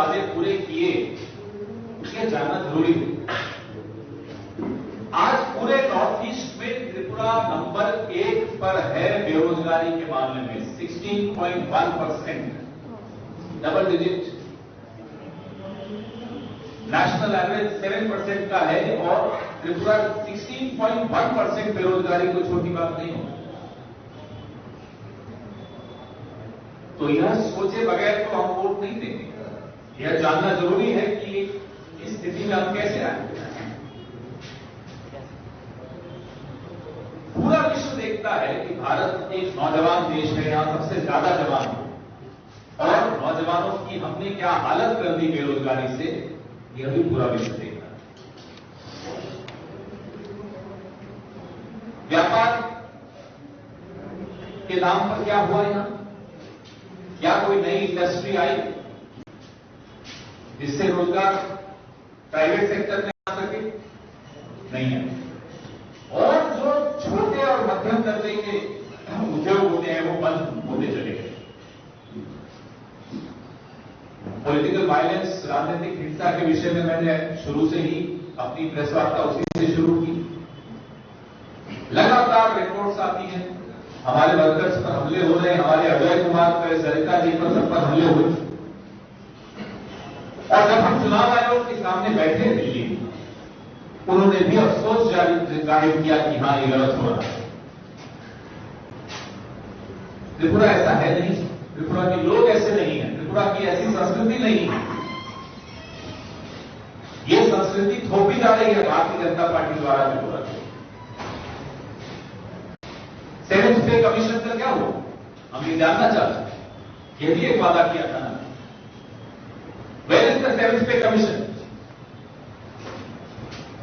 वादे पूरे किए, ये जानना जरूरी है। आज पूरे नॉर्थ ईस्ट में त्रिपुरा नंबर 1 पर है बेरोजगारी के मामले में, 16.1%, डबल डिजिट। नेशनल एवरेज 7% का है और त्रिपुरा 16.1% बेरोजगारी कोई छोटी बात नहीं हो। तो यह सोचे बगैर तो हम वोट नहीं देंगे। यह जानना जरूरी है कि इस स्थिति में हम कैसे आए। पूरा विश्व देखता है कि भारत एक नौजवान देश है, यहां सबसे ज्यादा जवान है, और नौजवानों की हमने क्या हालत कर दी बेरोजगारी से, यह भी पूरा विश्व देखता है। व्यापार के नाम पर क्या हुआ यहां? क्या कोई नई इंडस्ट्री आई जिससे रोजगार प्राइवेट सेक्टर में आ सके? नहीं है। और जो छोटे और मध्यम दर्जे के उद्योग होते हैं वो बंद होते चले गए। पॉलिटिकल वायलेंस, राजनीतिक हिंसा के विषय में मैंने शुरू से ही अपनी प्रेस वार्ता उसी से शुरू की। लगातार रिपोर्ट्स आती हैं, हमारे वर्कर्स पर हमले हो रहे हैं, हमारे अजय कुमार पर, सरिता जी पर, सब पर हमले हुए। और जब हम चुनाव आयोग के सामने बैठे दिल्ली, उन्होंने भी अफसोस जाहिर किया कि हां, ये गलत हो रहा है। त्रिपुरा ऐसा है नहीं, त्रिपुरा के लोग ऐसे नहीं है, त्रिपुरा की ऐसी संस्कृति नहीं है। ये संस्कृति थोपी जा रही है भारतीय जनता पार्टी द्वारा त्रिपुरा को। 7th पे कमीशन का क्या हुआ, हम ये जानना चाहते हैं। यह भी एक वादा किया था ना। Where is the 7th पे commission?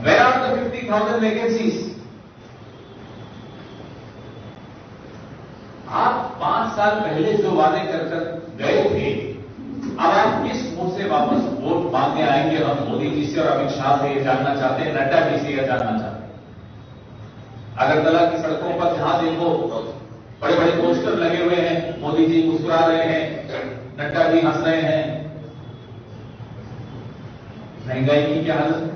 Where are the 50,000 vacancies? आप 5 साल पहले जो वादे कर गए थे, अब आप किस मुंह से वापस वोट मांगने आएंगे? हम मोदी जी से और अमित शाह से ये जानना चाहते हैं, नड्डा जी से यह जानना चाहते हैं। अगरतला की सड़कों पर जहां देखो बड़े बड़े पोस्टर लगे हुए हैं, मोदी जी मुस्कुरा रहे हैं, नड्डा जी हंस रहे हैं। महंगाई की क्या हालत है?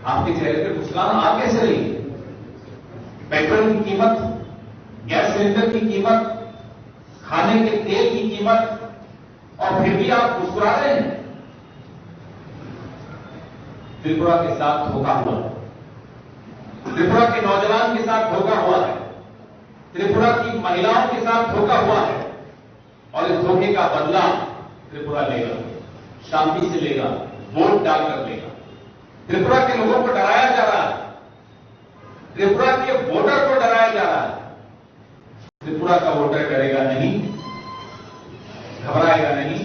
आपके चेहरे पे मुस्कान आ कैसे रही? पेट्रोल की कीमत, गैस सिलेंडर की कीमत, खाने के तेल की कीमत, और फिर भी आप मुस्कुरा रहे हैं। त्रिपुरा के साथ धोखा हुआ है, त्रिपुरा के नौजवान के साथ धोखा हुआ है, त्रिपुरा की महिलाओं के साथ धोखा हुआ है, और इस धोखे का बदला त्रिपुरा लेगा, शांति से लेगा, वोट डालकर लेगा। त्रिपुरा के लोगों को डराया जा रहा है, त्रिपुरा के वोटर को डराया जा रहा है। त्रिपुरा का वोटर डरेगा नहीं, घबराएगा नहीं,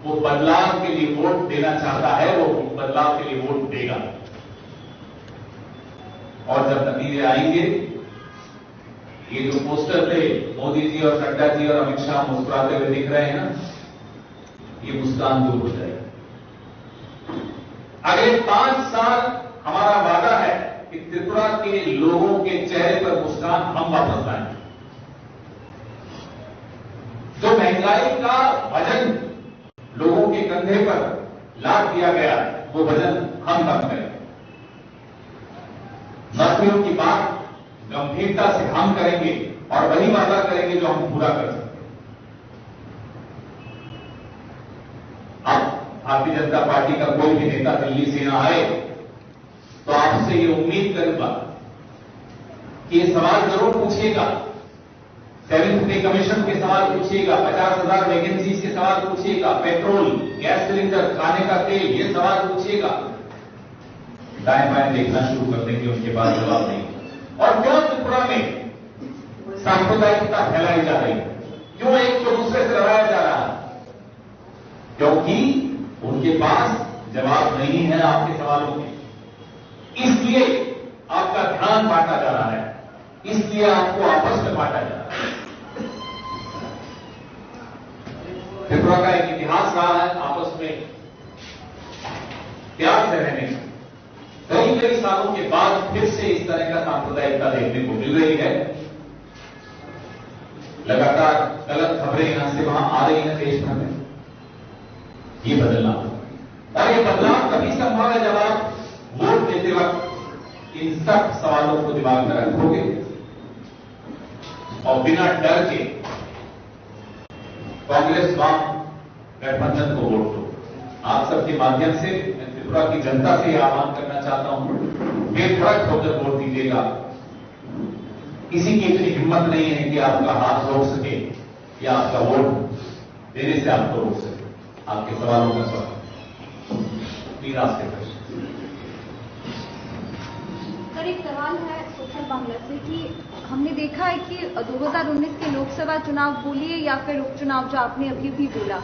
वो बदलाव के लिए वोट देना चाहता है, वो बदलाव के लिए वोट देगा। और जब नतीजे आएंगे, ये जो पोस्टर पे मोदी जी और नड्डा जी और अमित शाह मुस्कुराते हुए दिख रहे हैं ना, ये मुस्कान दूर हो जाएगी। अगले 5 साल हमारा वादा है कि त्रिपुरा के लोगों के चेहरे पर मुस्कान हम वापस लाएंगे। जो महंगाई का वजन लोगों के कंधे पर लाद दिया गया, वो वजन हम कम करेंगे। नौकरियों की बात गंभीरता से हम करेंगे और वही वादा करेंगे जो हम पूरा कर सकते हैं। अब भारतीय जनता पार्टी का कोई भी नेता दिल्ली से ना आए तो आपसे ये उम्मीद करूंगा कि ये सवाल जरूर पूछिएगा। 7th पे कमीशन के सवाल पूछिएगा, 50,000 वैकेंसीज के सवाल पूछिएगा, पेट्रोल, गैस सिलेंडर, खाने का तेल, ये सवाल पूछिएगा। दाएं बाएं देखना शुरू कर देंगे, उनके पास जवाब नहीं। और क्यों त्रिपुरा में सांप्रदायिकता फैलाई जा रही है, क्यों एक को दूसरे से लड़ाया जा रहा है? क्योंकि उनके पास जवाब नहीं है आपके सवालों के। इसलिए आपका ध्यान बांटा जा रहा है, इसलिए आपको आपस में बांटा जा रहा है। त्रिपुरा का एक इतिहास रहा है आपस में प्यार से रहने का। कई सालों के बाद फिर से इस तरह का सांप्रदायिकता देखने को मिल रही है। लगातार गलत खबरें यहां से वहां आ रही हैं देश भर में। ये बदलना होगा। और ये बदलाव तभी संभव है जब आप वोट देते वक्त इन सब सवालों को दिमाग में रखोगे और बिना डर के कांग्रेस वाम गठबंधन को वोट दो। आप सबके माध्यम से मैं त्रिपुरा की जनता से यह आह्वान करना चाहता हूं, बेधड़क होकर वोट दीजिएगा। किसी की इतनी हिम्मत नहीं है कि आपका हाथ रोक सके या आपका वोट देने से आपको रोक सके। आपके सवालों का सवाल प्लीज आपके प्रश्न। सर, एक सवाल है सोशल बांग्ला से कि हमने देखा है कि 2019 के लोकसभा चुनाव बोलिए या फिर उपचुनाव जो आपने अभी भी बोला,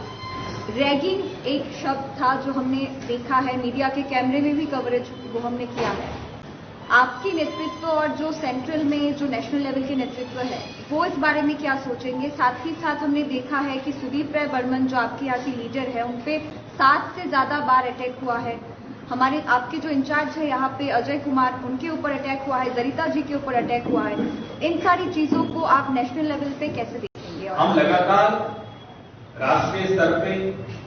रैगिंग एक शब्द था जो हमने देखा है, मीडिया के कैमरे में भी कवरेज वो हमने किया है। आपकी नेतृत्व और जो सेंट्रल में जो नेशनल लेवल के नेतृत्व है वो इस बारे में क्या सोचेंगे? साथ ही साथ हमने देखा है कि सुदीप राय बर्मन जो आपके यहाँ की लीडर है उन पे 7 से ज्यादा बार अटैक हुआ है। हमारे आपके जो इंचार्ज है यहाँ पे अजय कुमार, उनके ऊपर अटैक हुआ है, दरिता जी के ऊपर अटैक हुआ है। इन सारी चीजों को आप नेशनल लेवल पे कैसे देखेंगे? हम लगातार राष्ट्रीय स्तर पे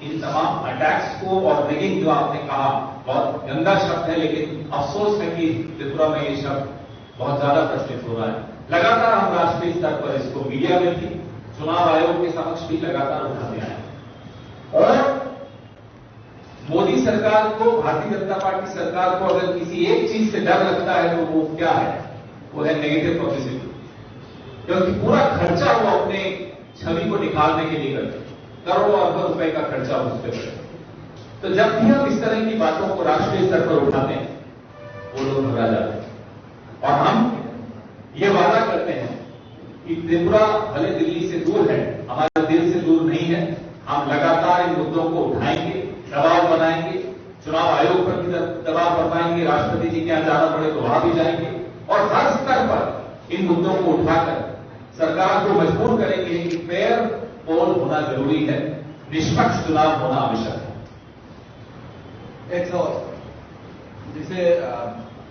इन तमाम अटैक्स को और रैगिंग जो आपने कहा बहुत गंदा शब्द है, लेकिन अफसोस है कि त्रिपुरा में ये शब्द बहुत ज्यादा प्रचलित हो रहा है। लगातार हम राष्ट्रीय स्तर पर इसको मीडिया में भी, चुनाव आयोग के समक्ष भी लगातार उठाते आए। और मोदी सरकार को, भारतीय जनता पार्टी सरकार को अगर किसी एक चीज से डर लगता है तो वो क्या है? वो है नेगेटिव पब्लिसिटी। क्योंकि पूरा खर्चा वो अपने छवि को निकालने के लिए करते, करोड़ों अरबों रुपए का खर्चा उस पर करते। तो जब भी हम इस तरह की बातों को राष्ट्रीय स्तर पर उठाते हैं वो लोग घबरा जाते हैं। और हम ये वादा करते हैं कि त्रिपुरा भले दिल्ली से दूर है, हमारे दिल से दूर नहीं है। हम लगातार इन मुद्दों को उठाएंगे, दबाव बनाएंगे, चुनाव आयोग पर भी दबाव बनवाएंगे, राष्ट्रपति जी के यहां जाना पड़े तो वहां भी जाएंगे और हर स्तर पर इन मुद्दों को उठाकर सरकार को मजबूर करेंगे कि फेयर पोल होना जरूरी है, निष्पक्ष चुनाव होना आवश्यक है। एक और जिसे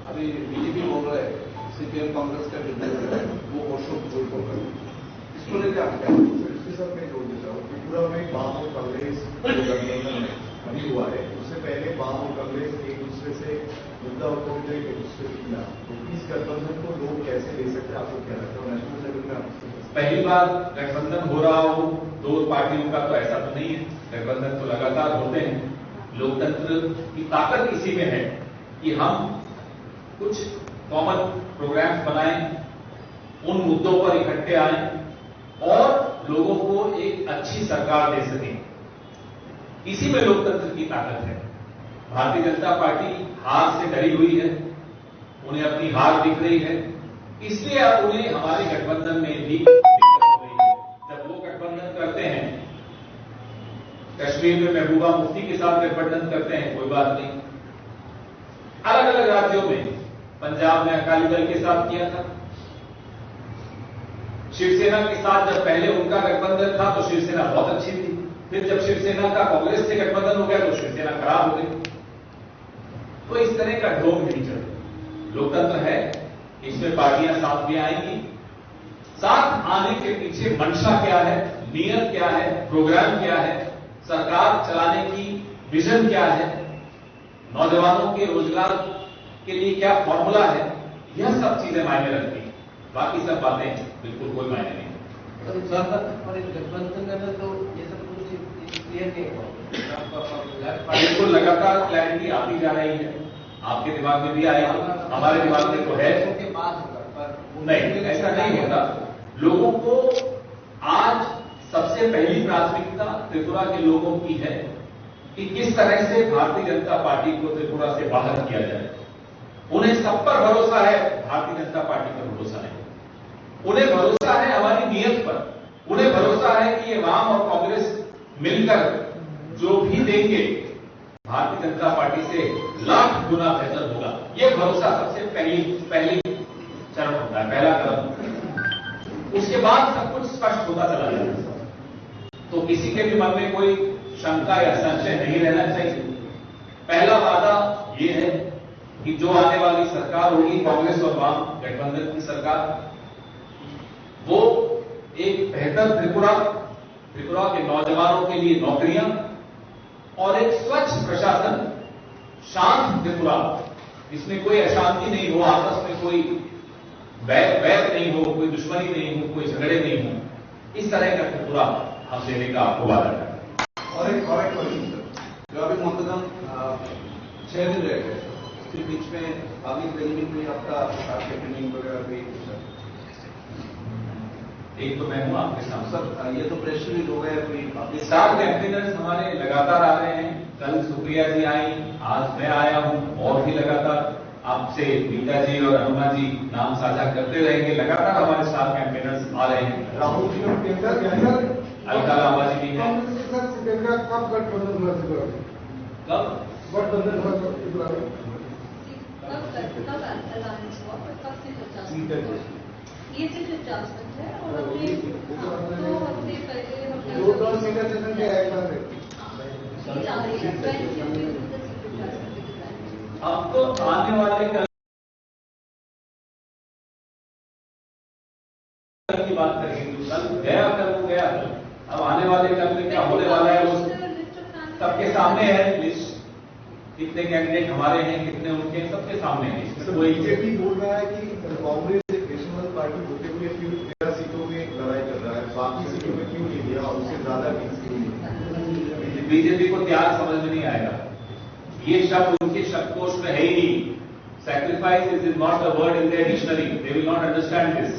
अभी बीजेपी बोल रहे हैं सीपीएम कांग्रेस का विद्रोह वो अशोक को कर, इसको लेकर आप क्या? इसके साथ मैं जोड़ देता हूँ। त्रिपुरा में वाम और कांग्रेस गठबंधन अभी हुआ है, उससे पहले वाम और कांग्रेस एक दूसरे से मुद्दा उठाते थे एक दूसरे के खिलाफ। तो इस गठबंधन को लोग कैसे ले सकते हैं? आपको क्या लगता है नेशनल लेवल में? आप पहली बार गठबंधन हो रहा हो दो पार्टियों का, तो ऐसा तो नहीं है। गठबंधन तो लगातार होते हैं। लोकतंत्र की ताकत इसी में है कि हम कुछ कॉमन प्रोग्राम्स बनाएं, उन मुद्दों पर इकट्ठे आएं और लोगों को एक अच्छी सरकार दे सकें। इसी में लोकतंत्र की ताकत है। भारतीय जनता पार्टी हार से डरी हुई है, उन्हें अपनी हार दिख रही है, इसलिए अब उन्हें हमारे गठबंधन में भी दिक्कत हो रही है। जब वो गठबंधन करते हैं, कश्मीर में महबूबा मुफ्ती के साथ गठबंधन करते हैं, कोई बात नहीं। अलग अलग राज्यों में, पंजाब में अकाली दल के साथ किया था, शिवसेना के साथ जब पहले उनका गठबंधन था तो शिवसेना बहुत अच्छी थी। फिर जब शिवसेना का कांग्रेस से गठबंधन हो गया तो शिवसेना खराब हो गई। तो इस तरह का ढोंग नहीं चलता। लोकतंत्र है, इसमें पार्टियां साथ भी आएंगी। साथ आने के पीछे मंशा क्या है, नियत क्या है, प्रोग्राम क्या है, सरकार चलाने की विजन क्या है, नौजवानों के रोजगार के लिए क्या फॉर्मूला है, यह सब चीजें मायने रखती हैं। बाकी सब बातें बिल्कुल कोई मायने नहीं। गठबंधन करना तो ये सब कुछ क्लियर नहीं होगा। बिल्कुल लगातार क्लैरिटी आती जा रही है, आपके दिमाग में भी आएगी, हमारे दिमाग में तो है। के बाद होगा पर नहीं, ऐसा नहीं होता। लोगों को आज सबसे पहली प्राथमिकता त्रिपुरा के लोगों की है कि किस तरह से भारतीय जनता पार्टी को त्रिपुरा से बाहर किया जाए। उन्हें सब पर भरोसा है, भारतीय जनता पार्टी पर भरोसा नहीं। उन्हें भरोसा है हमारी नीयत पर, उन्हें भरोसा है कि ये वाम और कांग्रेस मिलकर जो भी देंगे भारतीय जनता पार्टी से लाख गुना बेहतर होगा। यह भरोसा सबसे पहली चरण होता है, पहला कदम। उसके बाद सब कुछ स्पष्ट होता चला जाता है। तो किसी के भी मन में कोई शंका या संशय नहीं रहना चाहिए। पहला वादा यह है कि जो आने वाली सरकार होगी, कांग्रेस और वाम गठबंधन की सरकार, वो एक बेहतर त्रिपुरा के नौजवानों के लिए नौकरियां, और एक स्वच्छ प्रशासन, शांत त्रिपुरा, इसमें कोई अशांति नहीं हो, आपस में कोई वैर नहीं हो, कोई दुश्मनी नहीं हो, कोई झगड़े नहीं हो, इस तरह का त्रिपुरा हम देने का आपको वादा करते हैं। और एक क्वेश्चन सर, जो अभी मुकदम 6 दिन रह गए, इसके बीच में आगे ट्रेनिंग में आपका ट्रेनिंग वगैरह भी एक तो मैं हूं आपके सामने सर, ये तो प्रेस रिलीज हो गया, कोई आपके स्टार कैंपेनर्स हमारे लगातार आ रहे हैं। कल सुप्रिया जी आई, आज मैं आया हूं, और भी लगातार आपसे रीता जी और अनुमा जी नाम साझा करते रहेंगे। लगातार हमारे स्टार कैंपेनर्स आ रहे हैं। राहुल जी और प्रियंका क्या अलका लांबा जी भी हैं। कब गठबंधन हुआ त्रिपुरा में? कब गठबंधन हुआ त्रिपुरा में? ये सिर्फ एडजस्टमेंट है और अपने 2 हफ्ते पहले हमने 2 टर्म सीनियर सेशन के आएगा से अब तो आने वाले कल की बात करेंगे। कल गया, कल वो गया, अब आने वाले कल में क्या होने वाला है वो सबके सामने है। लिस्ट कितने कैंडिडेट हमारे हैं, कितने उनके, सबके सामने है। इसमें कोई बीजेपी बोल रहा है कि कांग्रेस एक नेशनल पार्टी होते हुए क्यों 13 सीटों में लड़ाई कर रहा है, बाकी सीटों में क्यों नहीं लिया और उससे ज्यादा क्यों नहीं? बीजेपी को त्याग समझ में नहीं आएगा। ये शब्द उनके शब्दकोश में है ही नहीं। Sacrifice is not a word in their dictionary, they will not understand this.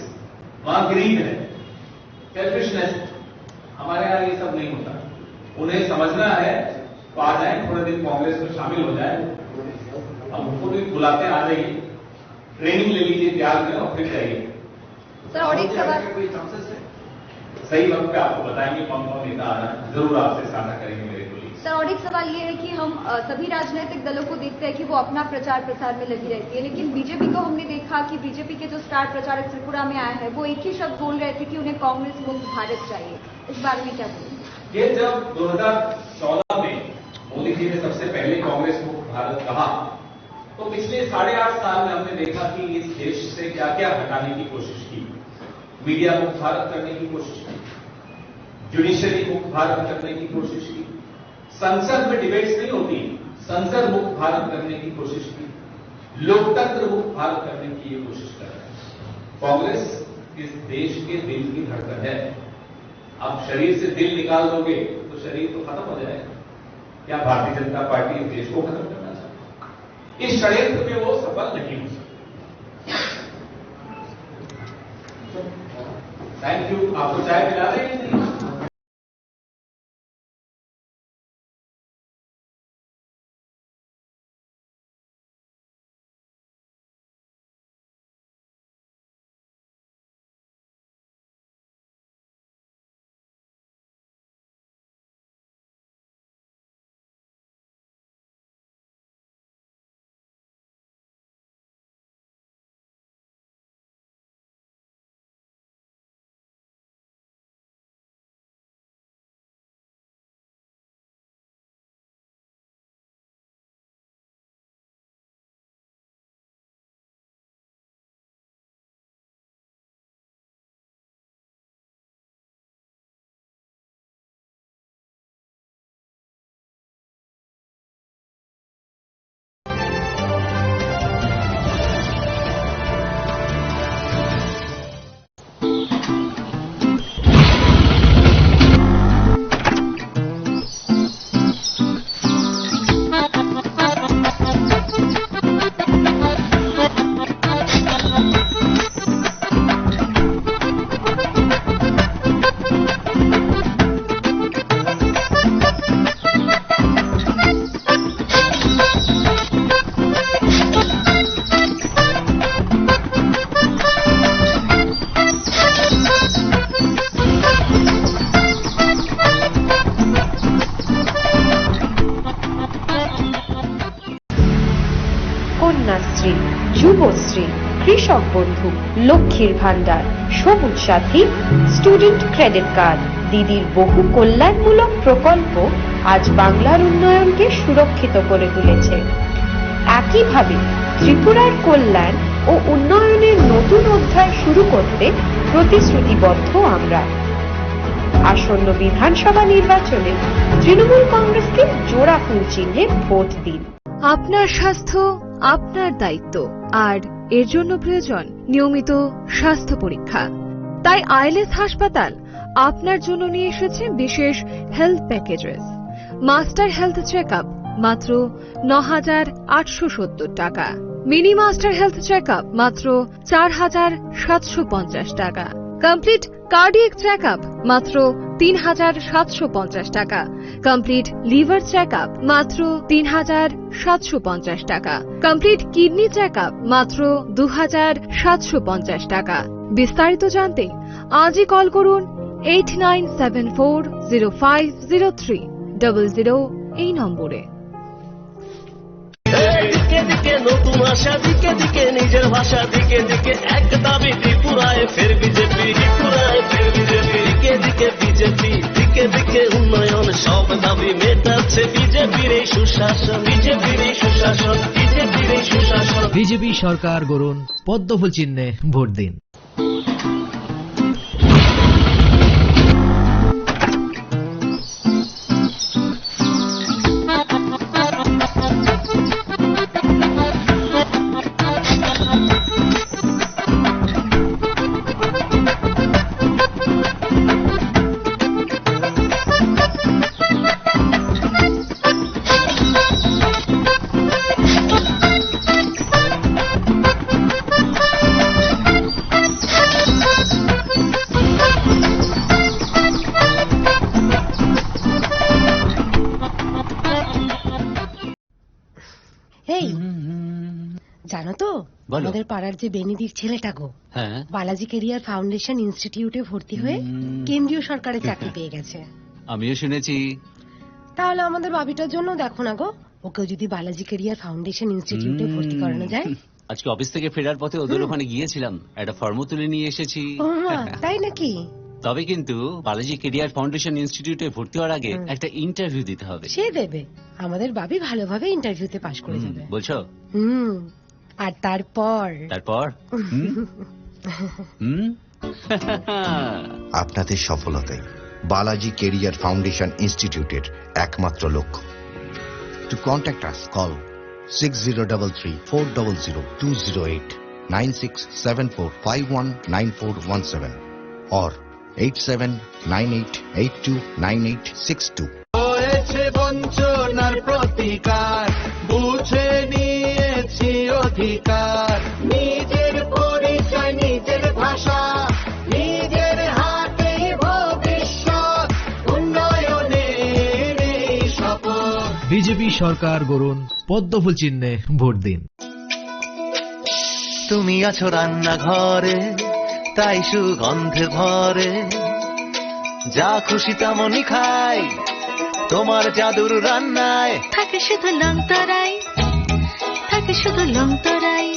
वहां ग्रीड है, सेल्फिशनेस। हमारे यहां ये सब नहीं होता। उन्हें समझना है तो आ जाए, थोड़े दिन कांग्रेस में शामिल हो जाए, हम उनको भी बुलाते हैं, आ जाइए, ट्रेनिंग ले लीजिए त्याग में और फिर जाइए। सर और एक सवाल, कोई चांसेस है? सही वक्त पे आपको बताएंगे कौन कौन नेता आ रहा है, जरूर आपसे साझा करेंगे मेरे कोलीग। सर और एक सवाल ये है कि हम सभी राजनीतिक दलों को देखते हैं कि वो अपना प्रचार प्रसार में लगी रहती है, लेकिन बीजेपी को हमने देखा कि बीजेपी के जो स्टार प्रचारक त्रिपुरा में आए हैं वो एक ही शब्द बोल रहे थे कि उन्हें कांग्रेस मुक्त भारत चाहिए। इस बारे में क्या बोलेंगे? ये जब 2014 में मोदी जी ने सबसे पहले कांग्रेस मुक्त भारत कहा, तो पिछले 8.5 साल में हमने देखा कि इस देश से क्या क्या हटाने की कोशिश की। मीडिया मुक्त भारत करने की कोशिश की, जुडिशरी मुक्त भारत करने की कोशिश की, संसद में डिबेट्स नहीं होती, संसद मुक्त भारत करने की कोशिश की, लोकतंत्र मुक्त भारत करने की ये कोशिश कर रहे हैं। कांग्रेस इस देश के दिल की धड़कन है। अब शरीर से दिल निकाल दोगे तो शरीर तो खत्म हो जाएगा। क्या भारतीय जनता पार्टी इस देश को खत्म करना चाहती है? इस षड्यंत्र में वो सफल नहीं हो सकती। Thank you. आपको चाय पिला देंगे? কন্যাশ্রী, যুবশ্রী, কৃষক বন্ধু, লক্ষ্মীর ভান্ডার, সবুজ সাথী, স্টুডেন্ট ক্রেডিট কার্ড, দিদির বহু কল্যাণমূলক প্রকল্প আজ বাংলার উন্নয়নকে সুরক্ষিত করে তুলেছে। একইভাবে ত্রিপুরার কল্যাণ ও উন্নয়নের নতুন অধ্যায় শুরু করতে প্রতিশ্রুতিবদ্ধ আমরা। আসন্ন বিধানসভা নির্বাচনে তৃণমূল কংগ্রেসকে জোড়া ফুল চিহ্নে ভোট দিন। আপনার স্বাস্থ্য আপনার দায়িত্ব, আর এর জন্য প্রয়োজন নিয়মিত স্বাস্থ্য পরীক্ষা। তাই আইএলএস হাসপাতাল আপনার জন্য নিয়ে এসেছে বিশেষ health packages. Master health checkup মাত্র 9,870 টাকা, মিনি মাস্টার হেলথ চেকআপ মাত্র 4,750 টাকা, কমপ্লিট কার্ডিয়াক চেকআপ মাত্র 3,750 টাকা, কমপ্লিট লিভার চেকআপ মাত্র 3,750 টাকা, কমপ্লিট কিডনি চেকআপ মাত্র 2,750 টাকা। বিস্তারিত জানতে আজই কল করুন 8974050300 এই নম্বরে। দিকে দিকে নতুন আশা, দিকে দিকে নিজের ভাষা, দিকে দিকে এক দাবি ত্রিপুরায় ফের বিজেপি, ত্রিপুরায় ফের বিজেপি, দিকে দিকে বিজেপি, দিকে দিকে উন্নয়ন, সব দাবি মেটাচ্ছে বিজেপির এই সুশাসন, বিজেপির এই সুশাসন, বিজেপির এই সুশাসন। বিজেপি সরকার গড়ুন, পদ্মফুল চিহ্নে ভোট দিন। এই জানো তো আমাদের পাড়ার যে বেনিদির ছেলেটা গো, বালাজি কেরিয়ার ফাউন্ডেশন ইনস্টিটিউটে ভর্তি হয়ে কেন্দ্রীয় সরকারের চাকরি পেয়ে গেছে। আমিও শুনেছি। তাহলে আমাদের বাবিটার জন্য দেখো না গো, ওকে যদি বালাজি কেরিয়ার ফাউন্ডেশন ইনস্টিটিউটে ভর্তি করানো যায়। আজকে অফিস থেকে ফেরার পথে ওদের ওখানে গিয়েছিলাম, একটা ফর্ম তুলে নিয়ে এসেছি। তাই নাকি? তবে কিন্তু বালাজি কেরিয়ার ফাউন্ডেশন ইনস্টিটিউটে ভর্তি হওয়ার আগে একটা ইন্টারভিউ দিতে হবে। সে দেবে, আমাদের বাবি ভালোভাবে ইন্টারভিউতে পাশ করে যাবে। বলছো? আর তারপর আপনাদের সফলতাই বালাজি কেরিয়ার ফাউন্ডেশন ইনস্টিটিউটের একমাত্র লক্ষ্য। To contact us call 6033-400-208, 9674519417 or 8798829862. হয়েছে বঞ্চনার প্রতিকার, বুঝে নিয়েছি অধিকার, নিজের পরিচয় নিজের ভাষা, নিজের হাতে ভবিষ্যৎ, উন্নয়নের শপথ। বিজেপি সরকার গড়ুন, পদ্মফুল চিহ্নে ভোট দিন। তুমি আছো রান্নাঘরে, তাই সুগন্ধে ভরে, যা খুশি তেমনই খাই, তোমার জাদুর রান্নায় থাকে শুধু লংতরাই, থাকে শুধু লংতরাই।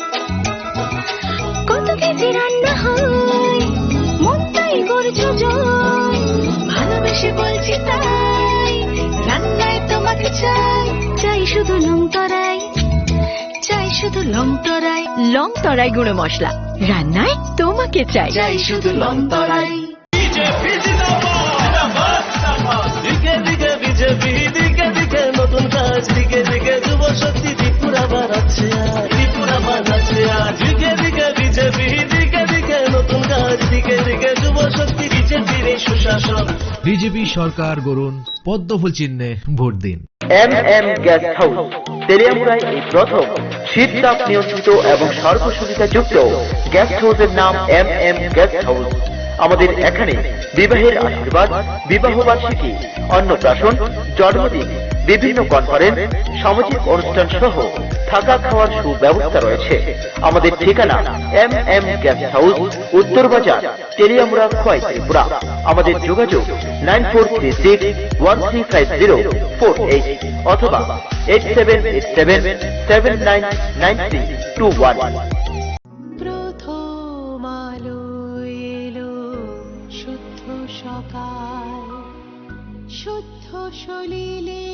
কত কেজি রান্না হয়, মন তাই করছো জয়, ভালোবেসে বলছি তাই, রান্নায় তোমাকে চাই, চাই শুধু লংতরাই, চাই শুধু লংতরাই। লংতরাই গুঁড়ো মশলা, রান্নায় তোমাকে চাই, চাই শুধু লংতরাই। দিকে দিকে বিজেপি, দিকে দিকে নতুন কাজ, দিকে দিকে যুব শক্তি ত্রিপুরা বানাচ্ছে, ত্রিপুরা বানাচ্ছে। দিকে দিকে বিজেপি, দিকে দিকে নতুন কাজ, দিকে দিকে যুব শক্তি, বিজেপির এই সুশাসন। বিজেপি সরকার গড়ুন, পদ্মফুল চিহ্নে ভোট দিন। MM গেস্ট হাউস তেলিয়ামুড়ায় এই প্রথম শীততাপ নিয়ন্ত্রিত এবং সর্বসুবিধা যুক্ত গেস্ট হাউসের নাম MM গেস্ট হাউস। আমাদের এখানে বিবাহের আশীর্বাদ, বিবাহ বার্ষিকী, অন্নপ্রাশন, জন্মদিন, বিভিন্ন কনফারেন্স, সামাজিক অনুষ্ঠান সহ থাকা খাওয়ার সুব্যবস্থা রয়েছে। আমাদের ঠিকানা MM গেস্ট হাউস, উত্তর বাজার, তেলিয়ামুড়া, খোয়াই, ত্রিপুরা। আমাদের যোগাযোগ 9436135048 অথবা 8787799321। প্রথম আলো এলো শুদ্ধ সকাল, শুদ্ধ সলিলে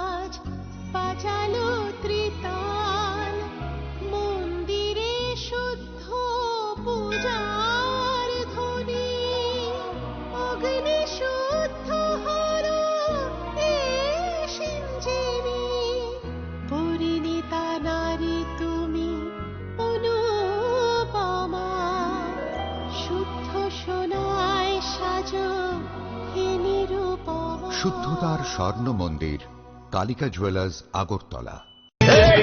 আজ বাজালো ত্রিতাল, মন্দিরে শুদ্ধ পূজার ধ্বনি, অগ্নি শুদ্ধতার স্বর্ণ মন্দির, কালিকা জুয়েলার্স, আগরতলা।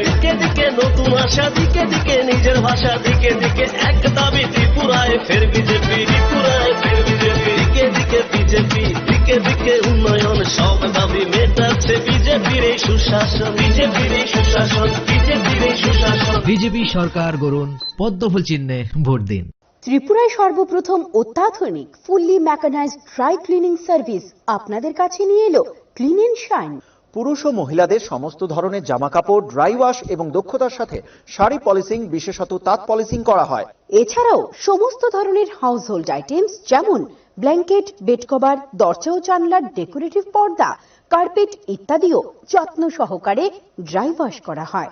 দিকে দিকে নতুন আশা, দিকে দিকে নিজের ভাষা, দিকে দিকে এক দাবি ত্রিপুরায় ফের বিজেপি, ত্রিপুরায় ফের বিজেপি, দিকে দিকে বিজেপি, দিকে দিকে উন্নয়ন সব দাবি মেটাচ্ছে বিজেপির এই সুশাসন, বিজেপির এই সুশাসন, বিজেপির এই সুশাসন। বিজেপি সরকার গড়ুন, পদ্মফুল চিহ্নে ভোট দিন। ত্রিপুরায় সর্বপ্রথম অত্যাধুনিক fully mechanised dry cleaning service আপনাদের কাছে নিয়ে এলো ক্লিন এন্ড শাইন। পুরুষ ও মহিলাদের সমস্ত ধরনের জামা কাপড় ড্রাই ওয়াশ এবং দক্ষতার সাথে শাড়ি পলিশিং, বিশেষত তাঁত পলিশিং করা হয়। এছাড়াও সমস্ত ধরনের হাউস হোল্ড আইটেমস যেমন ব্ল্যাঙ্কেট, বেড কভার, দরজা ও জানলার ডেকোরেটিভ পর্দা, কার্পেট ইত্যাদিও যত্ন সহকারে ড্রাই ওয়াশ করা হয়।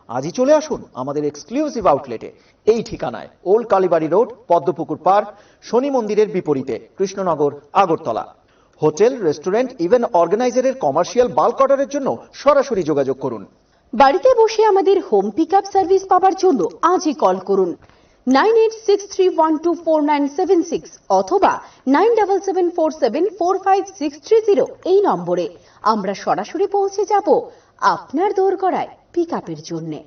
আজই চলে আসুন আমাদের এক্সক্লুসিভ আউটলেটে, এই ঠিকানায় old Kalibari road, Padmapukur park, শনি মন্দিরের বিপরীতে, Krishnanagar, Agartala. Hotel, restaurant, event অর্গানাইজারের কমার্শিয়াল বাল্ক অর্ডারের জন্য সরাসরি যোগাযোগ করুন। বাড়িতে বসে আমাদের হোম পিক আপ সার্ভিস পাওয়ার জন্য আজই কল করুন 9863124976 অথবা 9774745630 এই নম্বরে। আমরা সরাসরি পৌঁছে যাব আপনার দোরগোড়ায় পিক আপের জন্যে।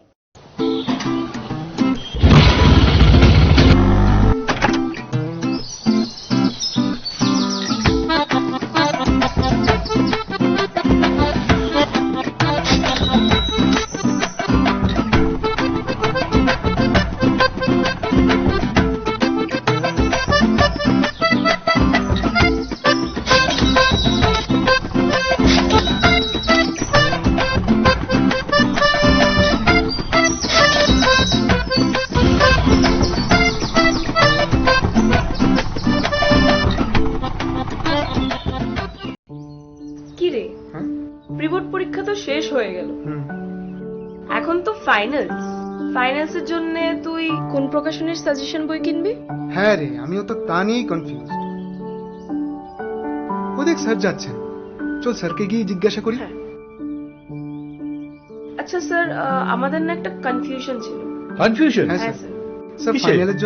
কিরে, প্রিবোর্ড পরীক্ষা তো শেষ হয়ে গেল, এখন তো ফাইনালসের জন্য তুই কোন প্রকাশনের সাজেশন বই কিনবি? হ্যাঁ রে, আমিও তো তা নিয়েই কনফিউজ। ও দেখ স্যার যাচ্ছেন, চল স্যারকে গিয়ে জিজ্ঞাসা করি। আচ্ছা স্যার, আমাদের না একটা কনফিউশন ছিল। কনফিউশন? হ্যাঁ স্যার, ফাইনালের